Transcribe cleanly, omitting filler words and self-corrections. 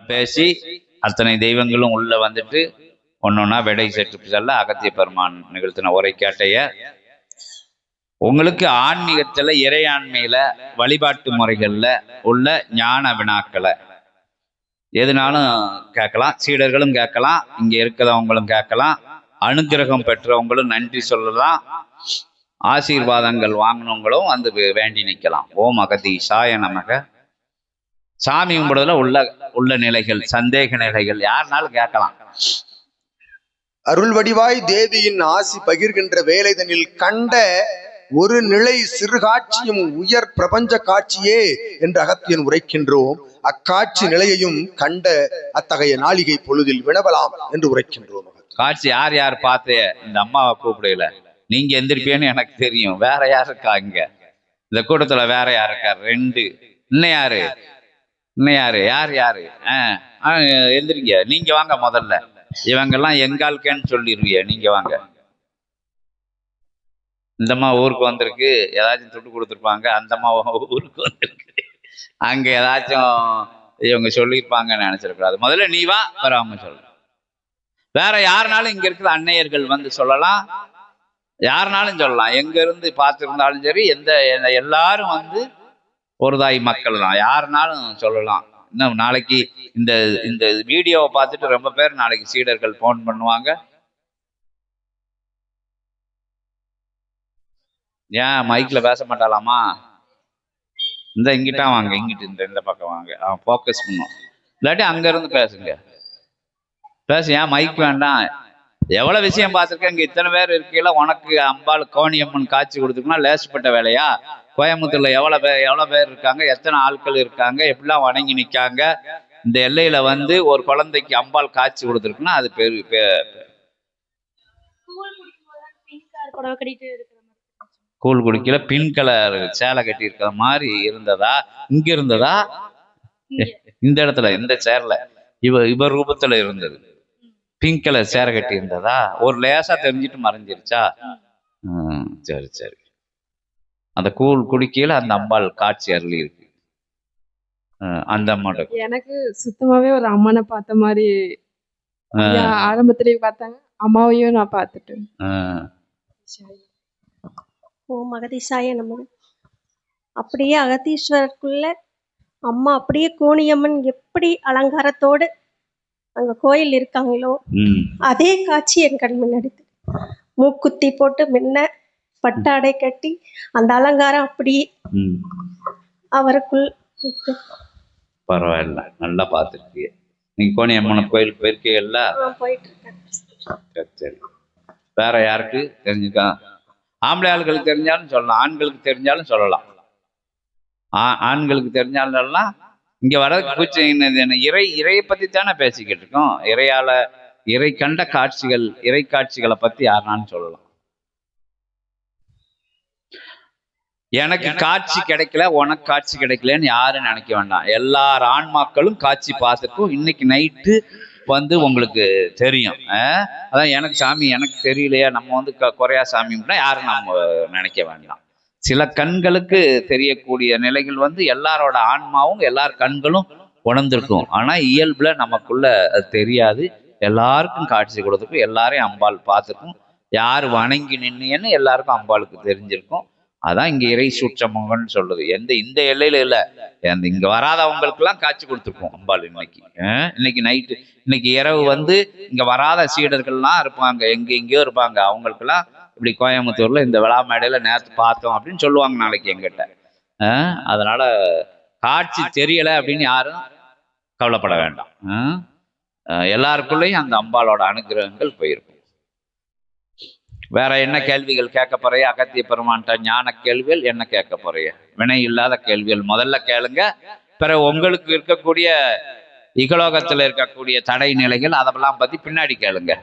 பேசி அத்தனை தெய்வங்களும் உள்ள வந்துட்டு ஒன்னொன்னா விடை செட்டு செல்ல அகத்திய பெருமான் நிகழ்த்தின உரை கேட்டைய உங்களுக்கு ஆன்மீகத்துல இறையாண்மையில வழிபாட்டு முறைகள்ல உள்ள ஞான வினாக்களை எதுனாலும் கேட்கலாம், சீடர்களும் கேட்கலாம், இங்க இருக்கிறவங்களும் கேட்கலாம், அனுகிரகம் பெற்றவங்களும் நன்றி சொல்லலாம், ஆசீர்வாதங்கள் வாங்கினவங்களும் வந்து வேண்டி நிற்கலாம். ஓம் அகதீஷாய நமக. சாமி கும்பிடுறதுல உள்ள நிலைகள், சந்தேக நிலைகள் யாருனாலும் கேட்கலாம். அருள் வடிவாய் தேவியின் ஆசி பகிர்கின்ற வேலைதனில் கண்ட ஒரு நிலை சிறு காட்சியும் உயர் பிரபஞ்ச காட்சியே என்று அகத்தியன் உரைக்கின்றோம். அக்காட்சி நிலையையும் கண்ட அத்தகைய நாளிகை பொழுதில் வினவலாம் என்று உரைக்கின்றோம். காட்சி யார் யார் பார்த்து இந்த அம்மாவை கூப்பிடல, நீங்க எந்திருப்பேன்னு எனக்கு தெரியும். வேற யார் இருக்கா இங்க இந்த கூட்டத்துல? வேற யார் இருக்கா? 2. இன்னும் யாரு? யார் யாரு? எந்திரிங்க, நீங்க வாங்க. முதல்ல இவங்கெல்லாம் எங்கால்கேன்னு சொல்லிருவிய, நீங்க வாங்க. இந்தம்மா ஊருக்கு வந்திருக்கு, ஏதாச்சும் துட்டு கொடுத்துருப்பாங்க. அந்தம்மா ஊருக்கு வந்திருக்கு, அங்க ஏதாச்சும் இவங்க சொல்லியிருப்பாங்கன்னு நினைச்சிருக்கூடாது. முதல்ல நீ வா, வேற அவங்க சொல்ற. வேற யாருனாலும் இங்க இருக்கிற அன்னையர்கள் வந்து சொல்லலாம், யாருனாலும் சொல்லலாம். எங்க இருந்து பார்த்துருந்தாலும் சரி, எல்லாரும் வந்து ஒரு தாய் மக்கள் தான், யாருனாலும் சொல்லலாம். இன்னும் நாளைக்கு இந்த வீடியோவை பார்த்துட்டு ரொம்ப பேர் நாளைக்கு சீடர்கள் போன் பண்ணுவாங்க. ஏன் மைக்ல பேச மாட்டாலாமா? இந்த இங்கிட்டா வாங்க, இங்கிட்டு இந்த பக்கம் வாங்க, அவன் ஃபோக்கஸ் பண்ணும். இல்லாட்டி அங்க இருந்து பேசுங்க, பேசு. ஏன் மைக் வேண்டாம்? எவ்வளவு விஷயம் பார்த்துருக்கேன். இங்க இத்தனை பேர் இருக்கையில உனக்கு அம்பாள் கோணியம்மன் காட்சி கொடுத்துருக்குன்னா லேசுப்பட்ட வேலையா? கோயம்புத்தூர்ல எவ்வளவு பேர் இருக்காங்க, எத்தனை ஆட்கள் இருக்காங்க, எப்படிலாம் வணங்கி நிற்காங்க. இந்த எல்லையில வந்து ஒரு குழந்தைக்கு அம்பாள் காட்சி கொடுத்துருக்குன்னா அது கூழ் குடிக்கல பின் கலர் சேலை கட்டி இருக்கிற மாதிரி இருந்ததா? இங்க இருந்ததா? இந்த இடத்துல இந்த சேர்ல இவர் ரூபத்துல இருந்தது. பிங்க் கலர் சேரை கட்டி இருந்ததா? ஒரு லேசா தெரிஞ்சிட்டு மறைஞ்சிருச்சா? சரி சரி. அந்த கூழ் குடிக்கையில அந்த அம்பாள் காட்சி அருளி இருக்கு. அந்த அம்மாட்ட எனக்கு சுத்தமாவே ஒரு அம்மனை பார்த்த மாதிரி ஆரம்பத்திலேயே பார்த்தாங்க. அம்மாவையும் நான் பார்த்துட்டேன். ஓம் அகதீசாய நமக. அப்படியே அகதீஸ்வரருக்குள்ள அம்மா அப்படியே கோணியம்மன் எப்படி அலங்காரத்தோடு அங்க கோயில் இருக்காங்களோ அதே காட்சி என் கண் முன்னாடி. மூக்குத்தி போட்டு முன்ன பட்டாடை கட்டி அந்த அலங்காரம் அப்படியே அவருக்குள். பரவாயில்ல, நல்லா பார்த்துருக்கீங்க. நீங்க கோணியம்மன் கோயிலுக்கு போயிருக்கீங்கல்ல? போயிட்டு இருக்கேன். சரி. வேற யாருக்கு தெரிஞ்சுக்கா? ஆம்பளை ஆளுகளுக்கு தெரிஞ்சாலும் சொல்லலாம், ஆண்களுக்கு தெரிஞ்சாலும் சொல்லலாம். ஆண்களுக்கு தெரிஞ்சாலும் சொல்லலாம். இங்க வர்றதுக்கு இறையை பத்தி தானே பேசிக்கிட்டு இருக்கோம். இறை கண்ட காட்சிகள், இறை காட்சிகளை பத்தி யாருனாலும் சொல்லலாம். எனக்கு காட்சி கிடைக்கல, உனக்கு காட்சி கிடைக்கலன்னு யாரும் நினைக்க வேண்டாம். எல்லார் ஆன்மாக்களும் காட்சி பார்த்துக்கும். இன்னைக்கு நைட்டு வந்து உங்களுக்கு தெரியும். அதான் எனக்கு சாமி எனக்கு தெரியலையா, நம்ம வந்து குறையா சாமின்னா யாரும் நம்ம நினைக்க வேண்டாம். சில கண்களுக்கு தெரியக்கூடிய நிலைகள் வந்து எல்லாரோட ஆன்மாவும் எல்லார் கண்களும் உணர்ந்திருக்கும். ஆனா இயல்புல நமக்குள்ள அது தெரியாது. எல்லாருக்கும் காட்சி கொடுத்துருக்கும், எல்லாரையும் அம்பாள் பார்த்துருக்கும். யார் வணங்கி நின்னுன்னு எல்லாருக்கும் அம்பாளுக்கு தெரிஞ்சிருக்கும். அதான் இங்க இறை சூட்சமங்கன்னு சொல்றது. இந்த எல்லையில இல்ல, இங்க வராதவங்களுக்கு எல்லாம் காட்சி கொடுத்துருக்கோம் அம்பாள். இன்னைக்கு நைட்டு, இன்னைக்கு இரவு வந்து இங்க வராத சீடர்கள்லாம் இருப்பாங்க, எங்கேயோ இருப்பாங்க. அவங்களுக்கெல்லாம் இப்படி கோயம்புத்தூர்ல இந்த விழா மேடையில நேரத்து பார்த்தோம் அப்படின்னு சொல்லுவாங்க நாளைக்கு எங்கிட்ட. அதனால காட்சி தெரியல அப்படின்னு யாரும் கவலைப்பட வேண்டாம். எல்லாருக்குள்ளேயும் அந்த அம்பாளோட அனுகிரகங்கள் போயிருக்கும். வேற என்ன கேள்விகள் கேட்க போறைய? அகத்திய பெருமான்ட்ட ஞான கேள்விகள் என்ன கேட்க போறைய? வினை இல்லாத கேள்விகள் முதல்ல கேளுங்க. பிறகு உங்களுக்கு இருக்கக்கூடிய இகலோகத்துல இருக்கக்கூடிய தடை நிலைகள் அதெல்லாம் பத்தி பின்னாடி கேளுங்க.